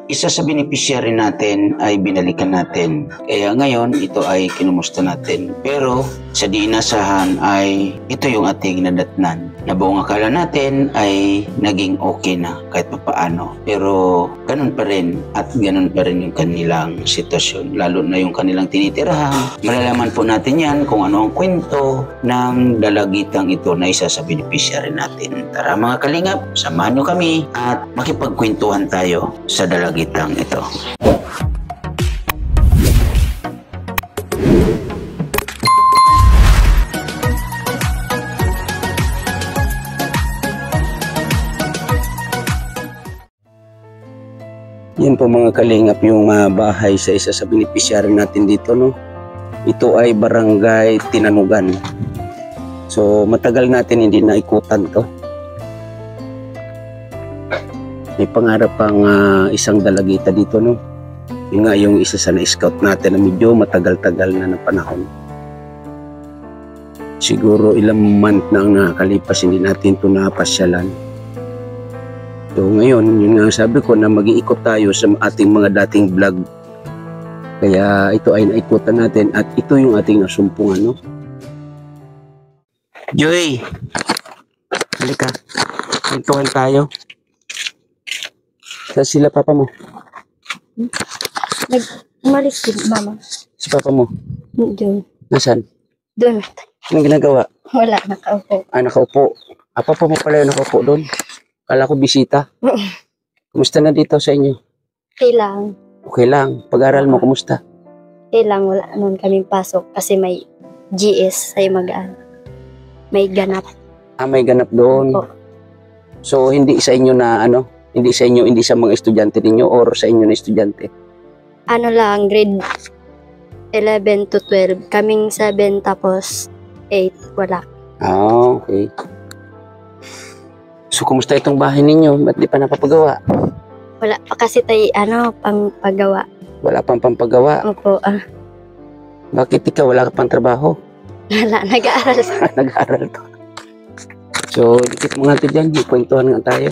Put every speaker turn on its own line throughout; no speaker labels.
isa sa beneficiary natin ay binalikan natin. Kaya ngayon, ito ay kinumusta natin. Pero sa di inasahan ay ito yung ating nadatnan. Na buong akala natin ay naging okay na kahit papaano. Pero ganun pa rin at ganun pa rin yung kanilang sitwasyon. Lalo na yung kanilang tinitirahan. Malalaman po natin yan kung ano ang kwento ng dalagitang ito na isa sa beneficiary natin. Tara mga kalingap, samahan nyo kami at makipagkwentuhan tayo sa dalagitang ito. Yan po mga kalingap yung bahay sa isa sa beneficiary natin dito, no? Ito ay Barangay Tinanugan. So matagal natin hindi naikutan to. May pangarap pang isang dalagita dito, no? Yung nga yung isa sa na-scout natin na medyo matagal-tagal na panahon. Siguro ilang month na ang nakakalipas hindi natin ito napasyalan. So ngayon, yun nga sabi ko na mag-iikot tayo sa ating mga dating vlog. Kaya ito ay naikutan natin at ito yung ating nasumpungan, no? Joy! Halika. Kwentuhan tayo. Saan sila papa mo?
Umalis din, mama.
Si papa mo?
Doon.
Nasaan?
Doon.
Anong ginagawa?
Wala, nakaupo.
Nakaupo. Papa mo pala yung nakaupo doon. Kala ko bisita. Kumusta na dito sa inyo?
Okay lang.
Okay lang. Pag-aral mo, kumusta?
Okay lang, wala naman kaming pasok kasi may GS sa'yo magaan. May ganap.
May ganap doon.
Opo.
So, hindi sa inyo na hindi sa mga estudyante ninyo or sa inyo na estudyante?
Ano lang, grade 11 to 12. Kaming 7 tapos 8, wala.
Okay. So, kumusta itong bahay ninyo? Ba't di pa napapagawa?
Wala pa kasi tayo, pangpagawa.
Wala pang pampagawa?
Opo,
Bakit ikaw? Wala ka pang trabaho?
wala, nag-aaral.
Nag-aaral to. So, dikit mo natin dyan. Ikwentuhan nga tayo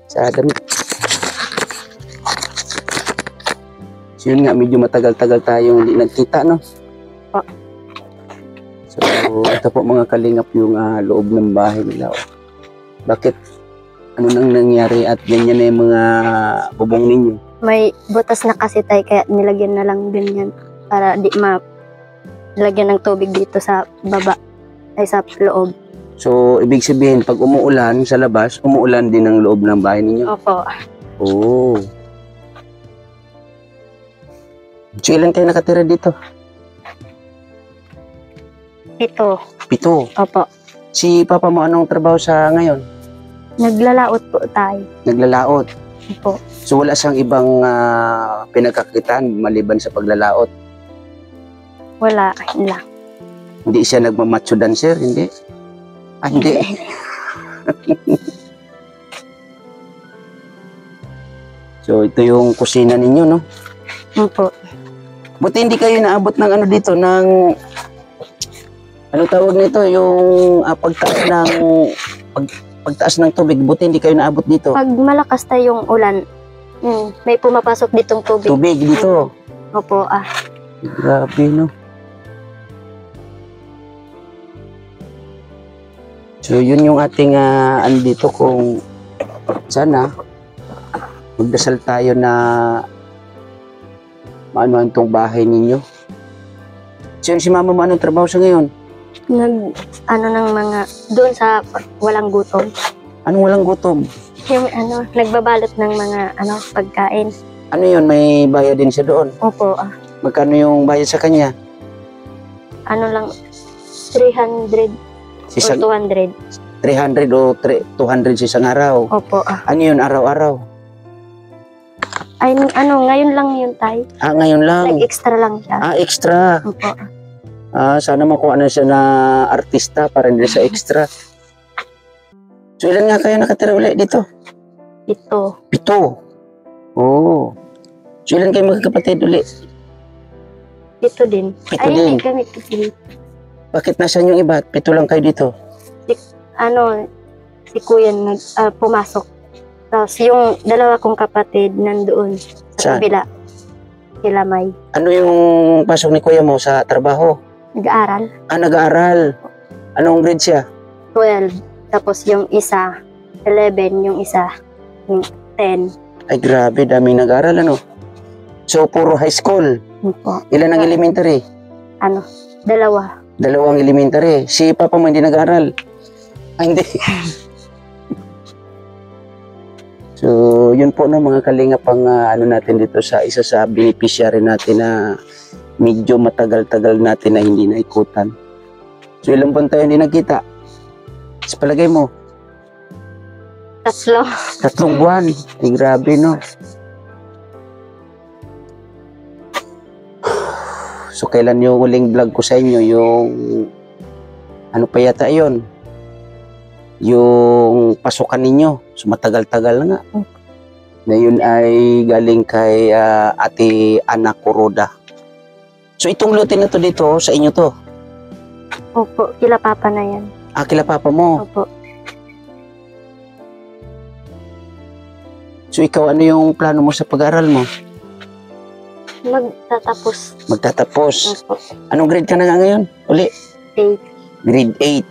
sa damit. So, yun nga, medyo matagal-tagal tayo hindi nagkita, no?
Po.
So, ito po mga kalingap yung loob ng bahay nila. Bakit? Ano nang nangyari at ganyan na yung mga bubong ninyo?
May butas na kasi tayo kaya nilagyan na lang ganyan para di nilagyan ng tubig dito sa baba ay sa loob.
So, ibig sabihin, pag umuulan sa labas, umuulan din ang loob ng bahay ninyo?
Opo.
Oo. So, ilan kayo nakatira dito?
7.
7.
Opo.
Si papa mo anong trabaho sa ngayon?
Naglalaot po tayo.
Naglalaot.
Opo.
So wala siyang ibang pinagkakitaan maliban sa paglalaot?
Wala, yun lang.
Hindi siya nagmamacho dancer? Hindi? Hindi. So ito yung kusina ninyo, no?
Opo.
Buti hindi kayo naabot ng dito, ng ano tawag nito, yung pagtaas ng tubig. Buti hindi kayo naabot dito.
Pag malakas tayong ulan, may pumapasok ditong tubig.
Tubig dito.
Opo,
Grabe, no? So yun yung ating andito, kung sana magdasal tayo na maano itong bahay ninyo. So si mama mo anong trabaho sa ngayon?
ng mga, doon sa walang gutom.
Anong walang gutom?
Yung nagbabalot ng mga pagkain.
Ano yun, may bayad din siya doon?
Opo,
Magkano yung bayad sa kanya?
Lang, 300
Sisang,
or 200.
300 o 200 sa isang araw?
Opo,
Ano yun, araw-araw?
Ay, ngayon lang yun tayo.
Ngayon lang?
Nag-extra lang siya.
Extra.
Opo.
Sana makuha na siya na artista para hindi sa extra. So, ilan nga kayo nakatira ulit dito?
7.
7. Oo. So, ilan kayo magkakapatid ulit?
7 din.
7
Ay,
din.
hindi kami kasi.
Bakit nasaan yung iba? 7 lang kayo dito?
Si kuya pumasok. Tapos yung dalawa kong kapatid nandoon sa
Saan?
kabila. Sila may
Ano yung pasok ni kuya mo sa trabaho?
nag-aaral.
Nag-aaral. Anong grade siya?
12. Tapos yung isa, 11. Yung isa, 10.
Ay grabe, daming nag-aaral ano. So puro high school.
Yun po.
Ilan ang elementary?
Ano, dalawa.
Dalawang elementary. Si papa mo hindi nag-aaral. Hindi. So, yun po no mga kalinga pang ano natin dito sa isa sa beneficiary natin na medyo matagal-tagal natin na hindi naikutan. So, ilang buwan tayo hindi nagkita? Sa palagay mo,
3.
3 buwan. Ay, grabe no. So, kailan yung huling vlog ko sa inyo? Yung ano pa yata yun? Yung pasukan ninyo. So, matagal-tagal na nga. Na yun ay galing kay Ate Ana Kuroda. So, itong lote na to dito, sa inyo to?
Opo, kila papa na yan.
Kila papa mo.
Opo.
So, ikaw, ano yung plano mo sa pag-aaral mo?
Magtatapos.
Magtatapos.
Opo.
Anong grade ka na nga ngayon? Uli?
8.
Grade 8.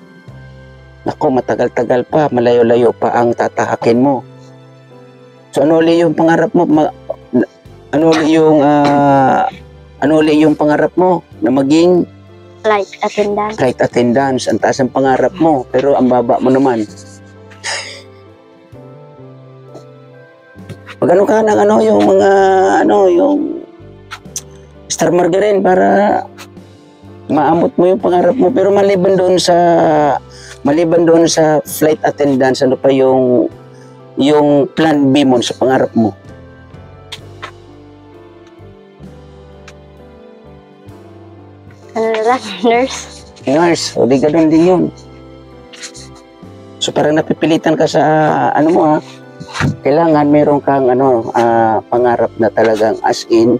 Nako, matagal-tagal pa, malayo-layo pa ang tatahakin mo. So ano ulit yung pangarap mo? Ano ulit yung pangarap mo na maging
Flight attendant.
flight attendant? Ang taas ang pangarap mo, pero ang baba mo naman. Magano ka ng yung mga yung Star Margarine para maamot mo yung pangarap mo, pero maliban doon sa flight attendance, ano pa yung plan B mo sa pangarap mo?
Ano na lang, nurse.
Nurse, o di ganun din yun. So parang napipilitan ka sa kailangan meron kang pangarap na talagang as in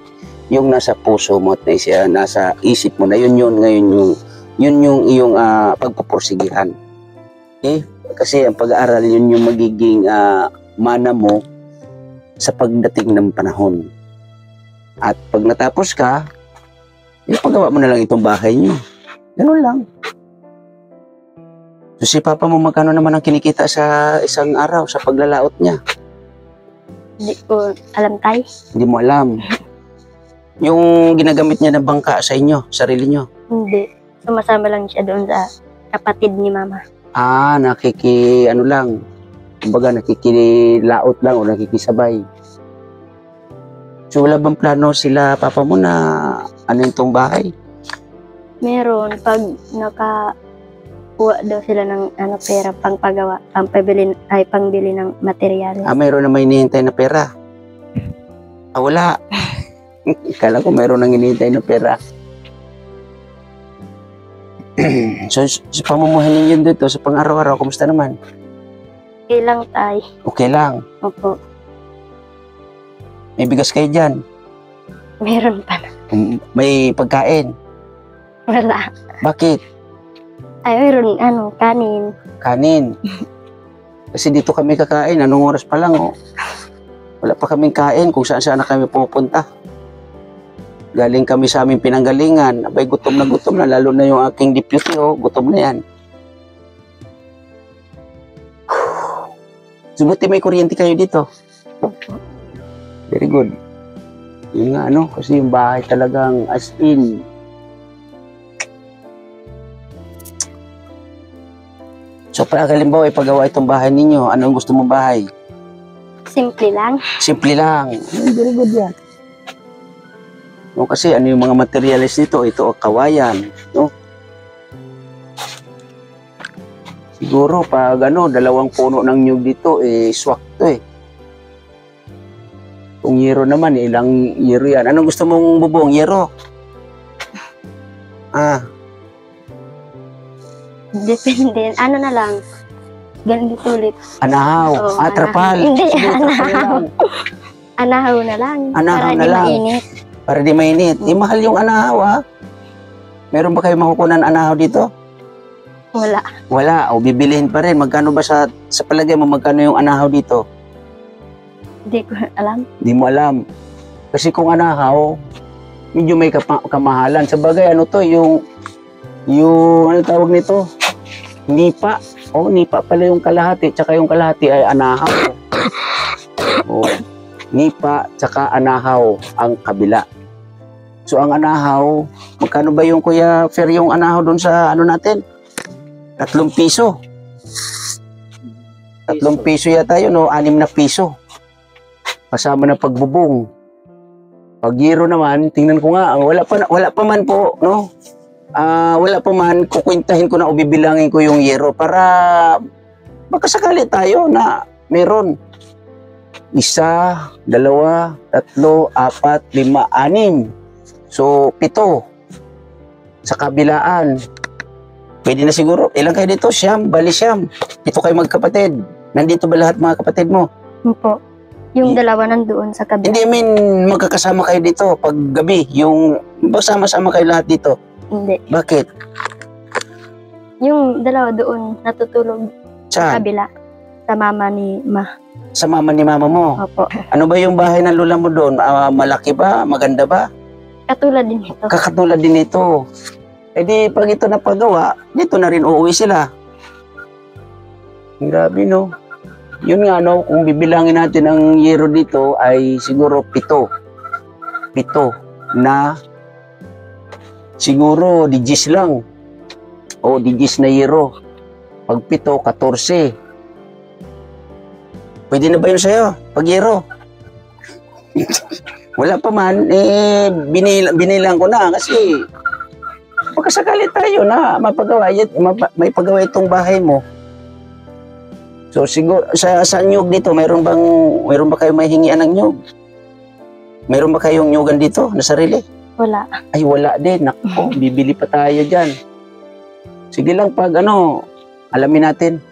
yung nasa puso mo at nasa isip mo na yun ngayon yung iyong pagpupursigihan. Okay? Kasi ang pag-aaral yun yung magiging mana mo sa pagdating ng panahon. At pag natapos ka, pagawa mo na lang itong bahay niyo. Ganun lang. So si papa mo magkano naman ang kinikita sa isang araw sa paglalaot niya?
Hindi ko alam tayo.
Hindi mo alam. Yung ginagamit niya na bangka sa inyo, sarili niyo?
Hindi. Sumasama lang siya doon sa kapatid ni mama.
Kumbaga nakikilaot lang o nakikisabay. So wala bang plano sila papa mo na itong bahay?
Meron, pag nakakuha daw sila ng pera pangpagawa, pangbili ng materyales.
Mayroon na may hinihintay na pera? Wala. Kala ko mayroon nang hinihintay na pera. So, sa pamumuhay ninyo dito, sa pang-araw-araw, kumusta naman?
Okay lang tayo.
Okay lang.
Opo.
May bigas kayo dyan?
Meron pa na.
May pagkain?
Wala.
Bakit?
Ay, meron, kanin.
Kanin. Kasi dito kami kakain, anong oras pa lang, oh. Wala pa kaming kain kung saan na kami pupunta. Galing kami sa aming pinanggalingan. Abay, gutom na, lalo na yung aking deputy, gutom na yan. Subuti may kuryente kayo dito. Very good. Yun nga, kasi yung bahay talagang as in. So, halimbawa, ipagawa itong bahay ninyo, anong gusto mong bahay?
Simple lang.
Simple lang. Very good yan. No, kasi yung mga materials nito, ito kawayan, no? Siguro pag 2 puno ng nyug dito, swak to Kung yero naman, ilang yero yan. Anong gusto mong bubong? Yero?
Depende. Ano na lang. Ganito ulit.
Anahaw.
Oo,
Trapal.
Hindi,
Sige,
anahaw. Anahaw na lang.
Anahaw
para
na
di
lang.
mainit.
Para di mainit. Mahal yung anahaw, Meron ba kayo makukunan anahaw dito?
Wala.
Wala. O bibilihin pa rin. Magkano ba sa palagay mo, magkano yung anahaw dito?
Hindi ko alam.
Di mo alam. Kasi kung anahaw, medyo may kamahalan. Sa bagay, ano to, yung ano tawag nito? Nipa. Nipa pala yung kalahati. Tsaka yung kalahati ay anahaw. Nipa, tsaka anahaw ang kabila. So, ang anahaw, magkano ba yung Kuya Fer yung anahaw doon sa ano natin? 3 piso. 3 piso yata yun, 6 na piso. Kasama na pagbubong. Pag euro naman, tingnan ko nga, wala pa man po, no? Wala pa man, kukwintahin ko na o bibilangin ko yung euro para makasakali tayo na meron 1, 2, 3, 4, 5, 6. So, 7. Sa kabilaan. Pwede na siguro. Ilang kayo dito? Bali 7 kayo magkapatid. Nandito ba lahat mga kapatid mo?
Opo. Yung dalawa nandoon sa kabila.
Hindi, magkakasama kayo dito pag gabi. Yung sama-sama kayo lahat dito.
Hindi.
Bakit?
Yung dalawa doon natutulog sa
Saan?
kabila. Sa mama ni Ma.
Sa mama ni mama mo.
Opo.
Ano ba yung bahay ng lola mo doon? Malaki ba? Maganda ba?
Katulad din ito.
Kakatulad din ito. Eh di, pag ito napagawa, dito na rin uuwi sila. Grabe, no? Yun nga, no? Kung bibilangin natin ang yero dito ay siguro 7. 7 na siguro digis lang. O digis na yero. Pag 7, 14. Pwede na ba yun sa'yo? Pag yero? Wala pa man, binilang ko na kasi pagkasakali tayo na may pagawa itong bahay mo. So siguro sa nyug dito, meron ba kayong may hingian ng nyug? Meron ba kayong nyugan dito na sarili?
Wala.
Ay wala din. Nako, bibili pa tayo diyan. Sige lang pag alamin natin.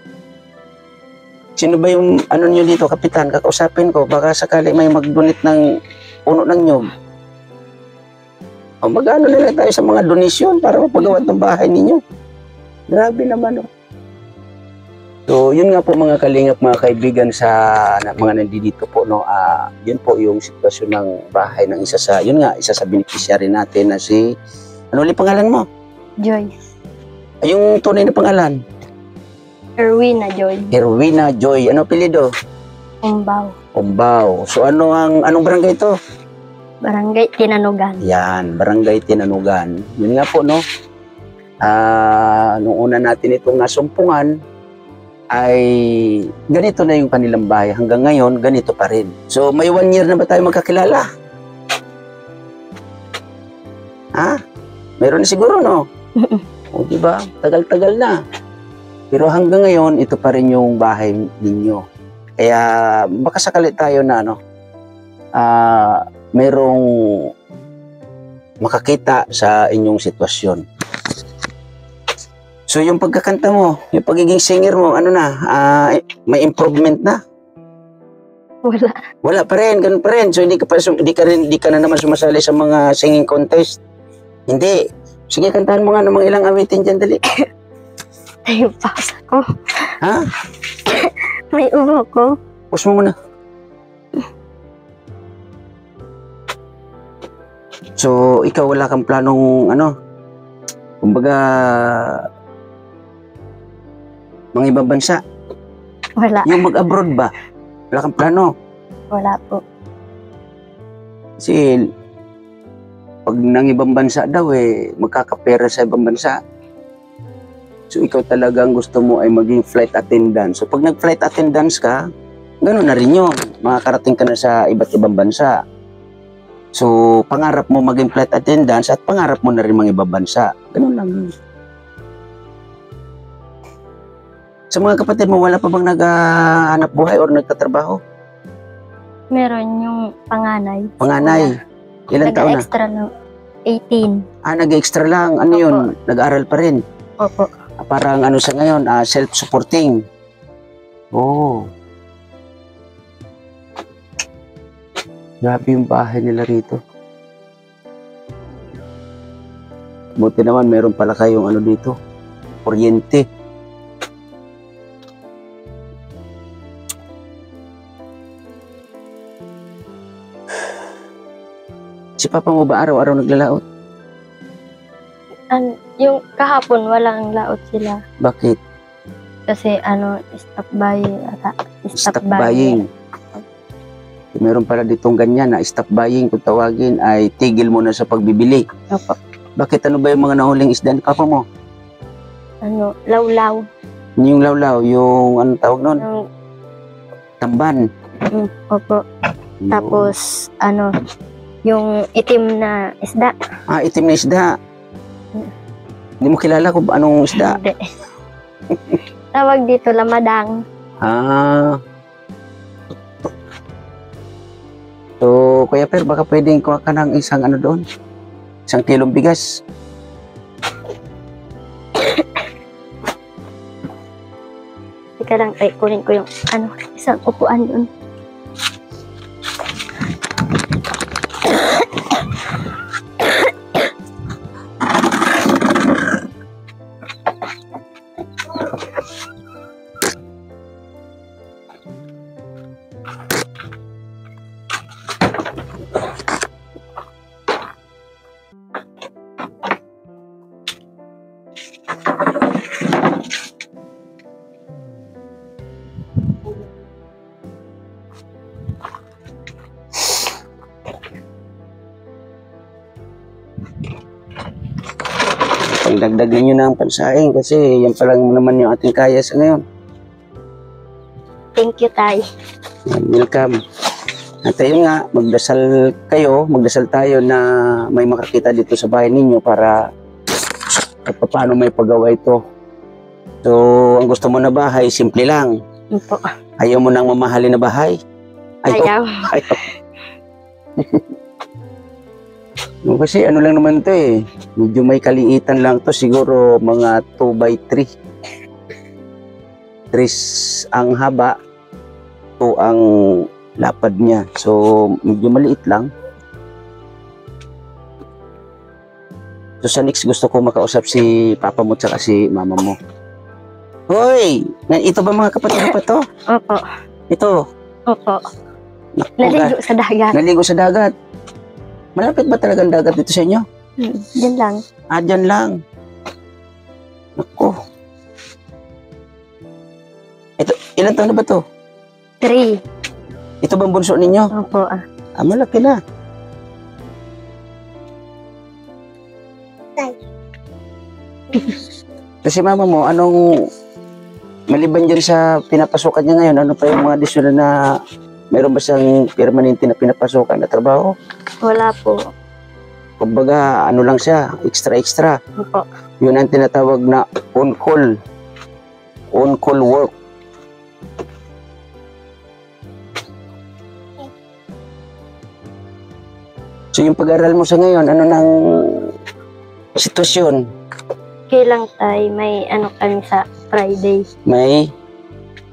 Sino ba yung niyo dito, kapitan? Kakausapin ko baka sakali may mag-donate ng puno ng nyug. Mag-ano nila tayo sa mga donasyon para mapagawa ng bahay ninyo. Grabe naman, oh. So, yun nga po mga kalingap, mga kaibigan sa mga nandito po, no. Yun po yung sitwasyon ng bahay ng isa sa beneficiary natin na si, ano ulit pangalan mo?
Joy.
Yung tunay na pangalan?
Erwina Joy.
Erwina Joy. Ano apelyido?
Umbaw.
Umbaw. So, anong barangay ito?
Barangay Tinanugan.
Yan, Barangay Tinanugan. Yun nga po, no. Nung una natin itong nasumpungan, ay ganito na yung kanilang bahay. Hanggang ngayon, ganito pa rin. So, may 1 year na ba tayo magkakilala? Ha? Meron na siguro, no? O, diba? Tagal-tagal na. Pero hanggang ngayon, ito pa rin yung bahay ninyo. Kaya, baka sakali tayo na, merong makakita sa inyong sitwasyon. So, yung pagkakanta mo, yung pagiging singer mo, may improvement na?
Wala.
Wala pa rin, ganun pa rin. So, hindi ka na naman sumasali sa mga singing contest. Hindi. Sige, kantahan mo nga ng mga ilang awitin dyan, dali.
Tayo pasa ko.
Ha?
May ubo ko.
Pause mo muna. So, ikaw wala kang planong, kumbaga, mga ibang bansa.
Wala.
Yung mag-abroad ba? Wala kang plano?
Wala po.
Kasi, pag nang ibang bansa daw, magkakapera sa ibang bansa. So, ikaw talagang gusto mo ay maging flight attendant. So, pag nag-flight attendance ka, gano'n na rin yun. Makakarating ka na sa iba't ibang bansa. So, pangarap mo maging flight attendant at pangarap mo na rin mga ibang bansa. Gano'n lang yun. Sa mga kapatid mo, wala pa bang naghahanap buhay or nagtatrabaho?
Meron yung panganay.
Panganay? Ilang taon na?
Nag-extra ng 18.
Nag-extra lang. Ano
Opo.
yun? Nag-aaral pa rin?
Opo.
Parang sa ngayon, self-supporting. Oh. Grabe yung bahay nila rito. Buti naman, meron pala kayong dito, kuryente. Si papa mo ba araw-araw naglalaot?
Yung kahapon, walang laot sila.
Bakit?
Kasi stop buying ata.
Stop buying. Meron pala ditong ganyan na stop buying kung tawagin ay tigil mo na sa pagbibili.
Opo.
Bakit ano ba yung mga nahuling isda ni papa mo?
Lawlaw.
Yung lawlaw, yung ano tawag nun?
Yung,
Tamban.
opo. Tapos, yung itim na isda.
Ah, itim na isda. Hindi mo kilala kung anong isda?
Hindi. Tawag dito, lamadang.
Ah. So, Kuya Per, baka pwedeng kuha ka ng isang ano doon? Isang kilong bigas.
Teka lang, kunin ko yung isang upuan doon.
Pagdagdag ninyo ng pansaing kasi yan pa lang naman yung ating kaya sa ngayon.
Thank you, Tay.
Welcome. At ayun nga, magdasal tayo na may makakita dito sa bahay ninyo para paano may pagawa ito. So, ang gusto mo na bahay, simple lang.
Opo.
Ayaw mo nang mamahalin na bahay?
Ayaw.
Ayaw. No, kasi ano lang naman to eh. Medyo may kaliitan lang to. Siguro mga 2x3. 3 ang haba. 2 ang lapad niya. So, medyo maliit lang. So, sa next gusto ko makausap si papa mo tsaka si mama mo. Hoy! Ito ba mga kapatid mo pa to?
Opo.
Ito.
Opo. Naligo sa dagat.
Naligo sa dagat. Malapit ba talagang dagat dito sa inyo?
Diyan lang.
Ah, dyan lang. Naku. Ito, ilan taon na ba to?
3.
Ito bang bunso ninyo?
Opo.
Ah, malaki na. Kasi mama mo, maliban dyan sa pinapasukan niya ngayon, ano pa yung mga additional na mayroon ba siyang permanente na pinapasukan na trabaho?
Wala po.
Kumbaga, ano lang siya, extra.
Opo.
Yun ang tinatawag na on-call. On-call work. So yung pag-aaral mo sa ngayon, ano nang sitwasyon?
Kailang Tay, may kami sa Friday.
May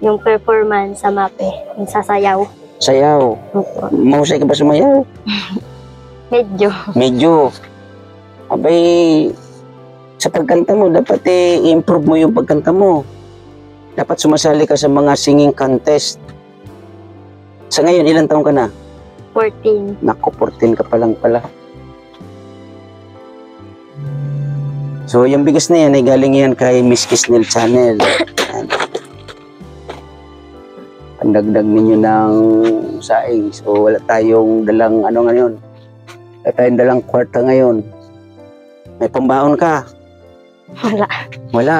Yung performance sa MAPE, yung sasayaw.
sayaw.
Opo.
Mahusay ka ba sumayaw?
Medyo.
Medyo. Abay, sa pagkanta mo, dapat i-improve mo yung pagkanta mo. Dapat sumasali ka sa mga singing contest. Sa ngayon, ilang taong ka na?
14.
Naku, 14 ka pa lang pala. So, yung bigas na yan ay galing yan kay Miss Kisnel Channel. Yan. Pandagdag ninyo ng saing. So, wala tayong dalang ngayon. Wala tayong dalang kwarta ngayon. May pambaon ka?
Wala.
Wala.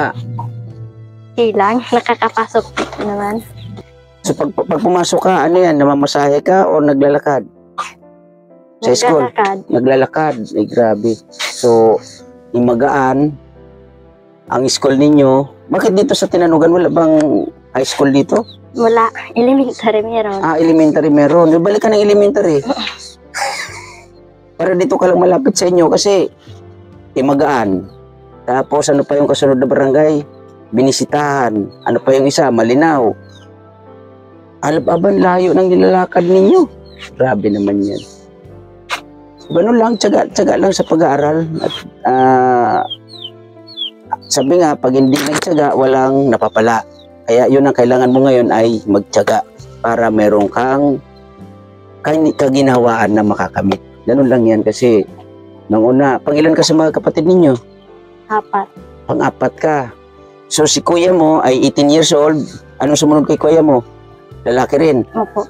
Kailang, nakakapasok naman.
So, pag pumasok ka, ano yan? Namamasahe ka o naglalakad? Sa school?
Naglalakad.
Naglalakad. Ay, grabe. So, magaan ang school ninyo. Bakit dito sa Tinanugan wala bang high school dito?
Wala. Elementary meron.
Ah, elementary meron. Balik ka ng elementary. Para dito ka lang malapit sa inyo kasi magaan. Tapos ano pa yung kasunod na barangay? Binisitahan. Ano pa yung isa? Malinaw. Alab-aban layo ng nilalakad ninyo. Grabe naman yan. Ganun lang, tiyaga lang sa pag-aaral. At sabi nga, pag hindi nagtiyaga, walang napapala. Kaya yun ang kailangan mo ngayon ay magtiyaga para meron kang kaginhawaan na makakamit. Ganun lang yan kasi nang una, pangilan ka sa mga kapatid ninyo?
4.
Pang-apat ka. So si kuya mo ay 18 years old. Anong sumunod kay kuya mo? Lalaki rin.
Opo.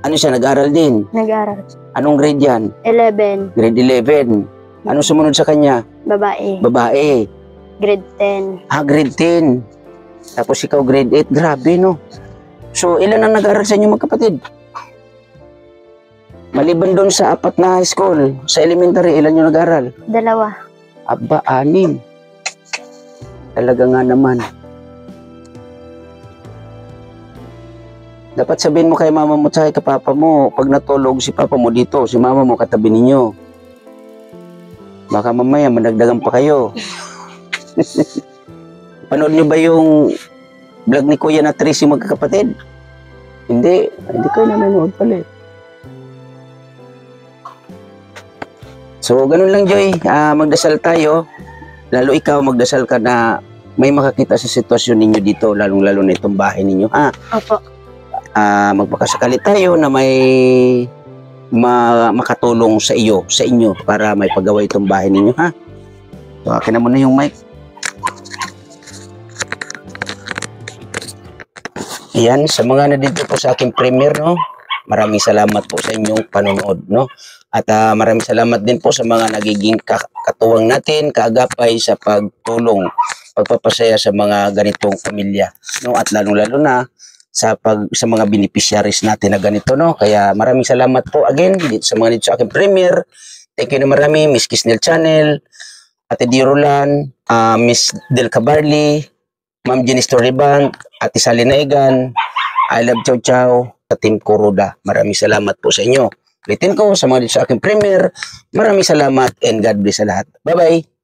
Ano siya, nag-aral din?
Nag-aaral.
Anong grade yan?
11.
Grade 11. Anong sumunod sa kanya?
Babae.
Babae.
Grade 10.
Grade 10. Tapos ikaw grade 8. Grabe, no? So, ilan ang nag-aral sa inyo magkapatid? Maliban doon sa 4 na high school, sa elementary, ilan yung nag-aral?
2.
Aba, 6. Talaga nga naman. Dapat sabihin mo kay mama mo at kay papa mo, pag natulog si papa mo dito, si mama mo katabi ninyo. Baka mamaya managdagan pa kayo. Panood niyo ba yung vlog ni Kuya na Tracy magkakapatid? Hindi kayo nanonood pala eh. So, ganun lang, Joy. Magdasal tayo. Lalo ikaw, magdasal ka na may makakita sa sitwasyon ninyo dito, lalong-lalo na itong bahay ninyo, ha?
Opo.
Magpakasakali tayo na may makatulong sa inyo, para may paggawa itong bahay ninyo, ha? So, akin na muna yung mic. Ayan, sa mga nandito po sa aking premiere, no? Maraming salamat po sa inyong panonood, no? At maraming salamat din po sa mga nagiging katuwang natin, kaagapay sa pagtulong, pagpapasaya sa mga ganitong pamilya, no? At lalong-lalo na sa mga beneficiaries natin na ganito, no? Kaya maraming salamat po again sa mga dito sa aking premiere. Thank you na marami, Miss Kisnel Channel, Ate Di Roland, Miss Del Cabarli, Ma'am Jenny Storybank, Ate Sally Naigan, I Love Chow Chow, sa Team Kuroda. Maraming salamat po sa inyo. Ulitin ko sa mga dito sa aking premiere, maraming salamat and God bless sa lahat. Bye-bye!